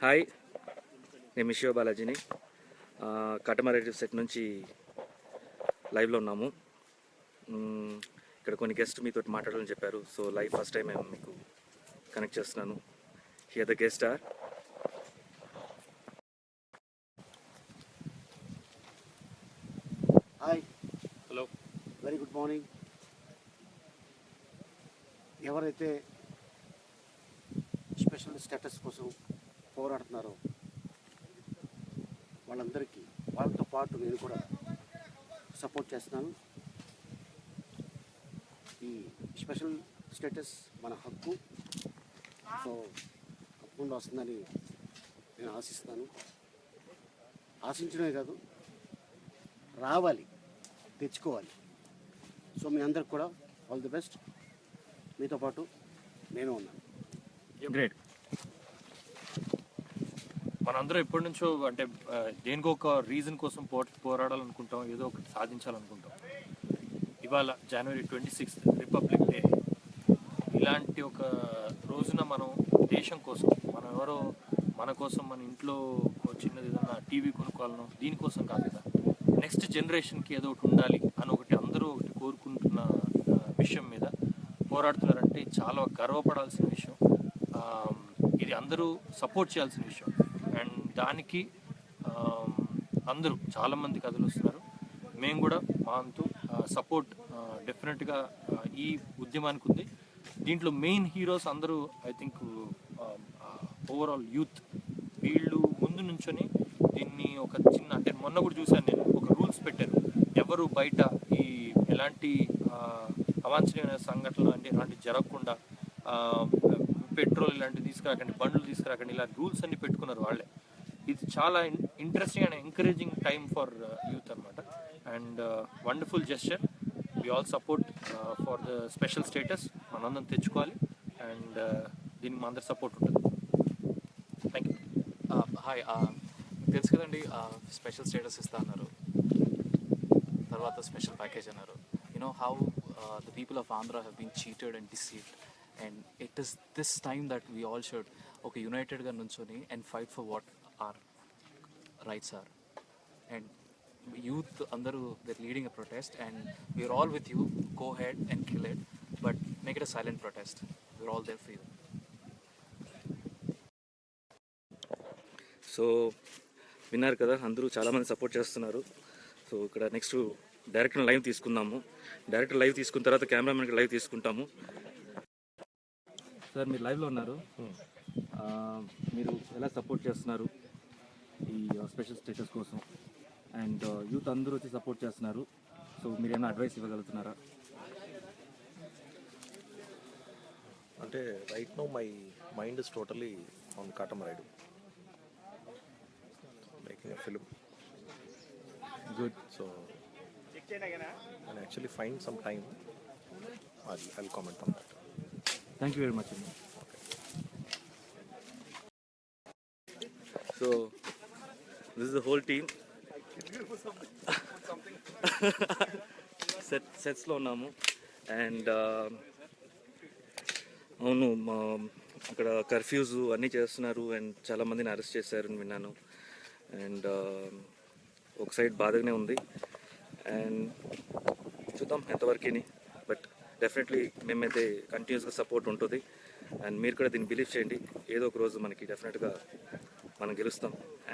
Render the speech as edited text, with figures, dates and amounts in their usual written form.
Hi, నేను Meesho బాలాజీని. కాటమరేటివ్ set నుంచి లైవ్లో ఉన్నాము. ఇక్కడ కొన్ని గెస్ట్ మీతో మాట్లాడాలని చెప్పారు. సో లైవ్ ఫస్ట్ టైం మేము మీకు కనెక్ట్ చేస్తున్నాను. Here the guest are. Hi, hello, very good morning. ఎవరైతే స్పెషల్ స్టేటస్ కోసం పోరాడుతున్నారో వాళ్ళందరికీ, వాళ్ళతో పాటు నేను కూడా సపోర్ట్ చేస్తున్నాను. ఈ స్పెషల్ స్టేటస్ మన హక్కు, సో తప్పకుండా వస్తుందని నేను ఆశిస్తున్నాను. ఆశించడమే కాదు, రావాలి, తెచ్చుకోవాలి. సో మీ అందరికి కూడా ఆల్ ది బెస్ట్. మీతో పాటు నేను ఉన్నాను. గ్రేట్. మనందరం ఎప్పటి నుంచో అంటే దేనికో ఒక రీజన్ కోసం పోరాడాలనుకుంటాం, ఏదో ఒకటి సాధించాలనుకుంటాం. ఇవాళ జనవరి 26 రిపబ్లిక్ డే. ఇలాంటి ఒక రోజున మనం దేశం కోసం, మనం ఎవరో మన కోసం, మన ఇంట్లో చిన్నది ఏదన్నా టీవీ కొనుక్కోవాలనో దీనికోసం కాదు కదా, నెక్స్ట్ జనరేషన్కి ఏదో ఒకటి ఉండాలి అని అందరూ ఒకటి కోరుకుంటున్న విషయం మీద పోరాడుతున్నారంటే చాలా గర్వపడాల్సిన విషయం. ఇది అందరూ సపోర్ట్ చేయాల్సిన విషయం. అండ్ దానికి అందరూ చాలామంది కథలు వస్తున్నారు. మేము కూడా మా అంతు సపోర్ట్ డెఫినెట్గా ఈ ఉద్యమానికి ఉంది. దీంట్లో మెయిన్ హీరోస్ అందరూ ఐ థింక్ ఓవరాల్ యూత్. వీళ్ళు ముందు నుంచొని దీన్ని ఒక చిన్న, అంటే మొన్న కూడా చూశాను నేను, ఒక రూల్స్ పెట్టారు. ఎవరు బయట ఈ ఎలాంటి అవాంఛనీయమైన సంఘటనలు అంటే ఇలాంటివి జరగకుండా, పెట్రోల్ ఇలాంటివి తీసుకురాకండి, బండ్లు తీసుకురాకండి, ఇలా రూల్స్ అన్ని పెట్టుకున్నారు వాళ్ళే. ఇది చాలా interesting and encouraging time for youth అనమాట. And wonderful gesture. We all support for the special status. మనందరం తెచ్చుకోవాలి. అండ్ దీనికి మా అందరి సపోర్ట్ ఉంటుంది. Thank you. హాయ్, తెలుసు కదండి, స్పెషల్ స్టేటస్ ఇస్తా అన్నారు, తర్వాత స్పెషల్ ప్యాకేజ్ అన్నారు. You know how the people of Andhra have been cheated and deceived, and it is this time that we all should united ga nunchoni and fight for what our rights are. And youth andaru, they're leading a protest and we're all with you. Go ahead and kill it, but make it a silent protest. We're all there for you. So విన్నారు కదా, అందరూ చాలామంది support చేస్తున్నారు. So ఇక్కడ next direct live తీసుకుందాము. Direct live తీసుకున్న తర్వాత కెమెరామెన్కి live తీసుకుంటాము. సార్, మీరు లైవ్లో ఉన్నారు. మీరు ఎలా సపోర్ట్ చేస్తున్నారు ఈ స్పెషల్ స్టేటస్ కోసం? అండ్ యూత్ అందరూ వచ్చి సపోర్ట్ చేస్తున్నారు. సో మీరు ఏమైనా అడ్వైస్ ఇవ్వగలుగుతున్నారా? అంటే right now my mind is totally on Katamarayudu, making a film. Good. So and actually find some time, I'll comment on that. Thank you very much. So this is the whole team. sets లో ఉన్నాము. And అవును, అక్కడ curfews అన్నీ చేస్తున్నారు and చాలామందిని arrest చేశారని విన్నాను. And ఒక సైడ్ బాధగానే ఉంది. అండ్ చూద్దాం ఎంతవరకుని, బట్ డెఫినెట్లీ మేమైతే కంటిన్యూస్గా సపోర్ట్ ఉంటుంది. అండ్ మీరు కూడా దీన్ని బిలీవ్ చేయండి, ఏదో ఒక రోజు మనకి డెఫినెట్గా మనం గెలుస్తాం.